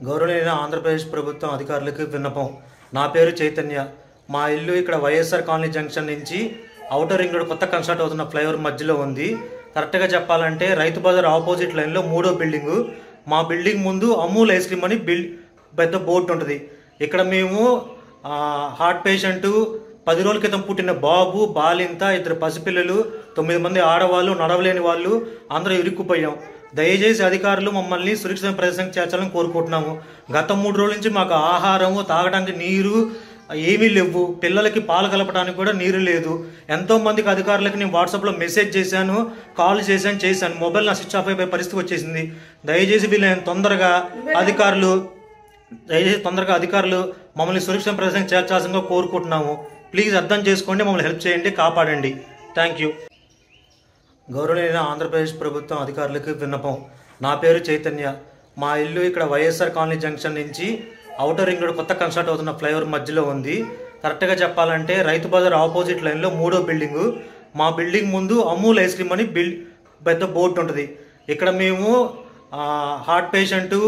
గౌరవనీయ ఆంధ్రప్రదేశ్ ప్రభుత్వం అధికారులకు విన్నపం. నా పేరు చైతన్య. మా ఇల్లు ఇక్కడ వైఎస్ఆర్ కాలనీ జంక్షన్ నుంచి ఔటర్ రింగ్ రోడ్ కొత్త కన్స్ట్రక్ట్ అవుతున్న ఫ్లైఓవర్ మధ్యలో ఉంది. కరెక్ట్గా చెప్పాలంటే రైతు బజార్ ఆపోజిట్ లైన్లో 3వ బిల్డింగు. మా బిల్డింగ్ ముందు అమూల్ ఐస్ క్రీమ్ అని పెద్ద బోర్డు ఉంటుంది. ఇక్కడ మేము హార్ట్ పేషెంటు, 10 రోజుల క్రితం పుట్టిన బాబు, బాలింత, 2 పసిపిల్లలు, 9 మంది ఆడవాళ్ళు, నడవలేని వాళ్ళు అందరూ ఇరుక్కుపోయాం. దయచేసి అధికారులు మమ్మల్ని సురక్షిత ప్రదేశానికి చేర్చాలని కోరుకుంటున్నాము. గత 3 రోజుల నుంచి మాకు ఆహారము, తాగడానికి నీరు ఏమీ లేవు. పిల్లలకి పాలు కలపడానికి కూడా నీరు లేదు. ఎంతో మందికి అధికారులకి నేను వాట్సాప్లో మెసేజ్ చేశాను, కాల్ చేశాను. మొబైల్ నా స్విచ్ ఆఫ్ అయిపోయే పరిస్థితి వచ్చేసింది. దయచేసి వీళ్ళని తొందరగా అధికారులు మమ్మల్ని సురక్షిత ప్రదేశానికి చేర్చాల్సిందిగా కోరుకుంటున్నాము. ప్లీజ్ అర్థం చేసుకోండి, మమ్మల్ని హెల్ప్ చేయండి, కాపాడండి. Thank you. గౌరవనీయ ఆంధ్రప్రదేశ్ ప్రభుత్వం అధికారులకు విన్నపం. నా పేరు చైతన్య. మా ఇల్లు ఇక్కడ వైఎస్ఆర్ కాలనీ జంక్షన్ నుంచి ఔటర్ రింగ్ రోడ్ కొత్త కన్స్ట్రక్ట్ అవుతున్న ఫ్లైఓవర్ మధ్యలో ఉంది. కరెక్ట్గా చెప్పాలంటే రైతు బజార్ ఆపోజిట్ లైన్లో 3వ బిల్డింగు. మా బిల్డింగ్ ముందు అమూల్ ఐస్ క్రీమ్ అని పెద్ద బోర్డు ఉంటుంది. ఇక్కడ మేము హార్ట్ పేషెంటు,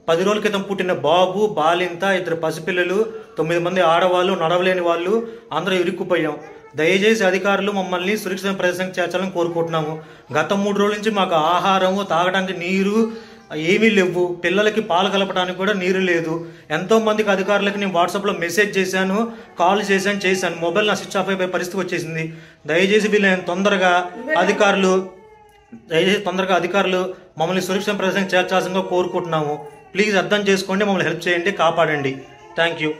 10 రోజుల క్రితం పుట్టిన బాబు, బాలింత, 2 పసిపిల్లలు, 9 మంది ఆడవాళ్ళు, నడవలేని వాళ్ళు అందరూ ఇరుక్కుపోయాం. దయచేసి అధికారులు మమ్మల్ని సురక్షిత ప్రదేశానికి చేర్చాలని కోరుకుంటున్నాము. గత 3 రోజుల నుంచి మాకు ఆహారము, తాగడానికి నీరు ఏమీ లేవు. పిల్లలకి పాలు కలపడానికి కూడా నీరు లేదు. ఎంతో మందికి అధికారులకి నేను వాట్సాప్లో మెసేజ్ చేశాను, కాల్ చేశాను. మొబైల్ నా స్విచ్ ఆఫ్ అయిపోయే పరిస్థితి వచ్చేసింది. దయచేసి వీళ్ళని తొందరగా అధికారులు మమ్మల్ని సురక్షిత ప్రదేశానికి చేర్చాల్సిందిగా కోరుకుంటున్నాము. ప్లీజ్ అర్థం చేసుకోండి, మమ్మల్ని హెల్ప్ చేయండి, కాపాడండి. Thank you.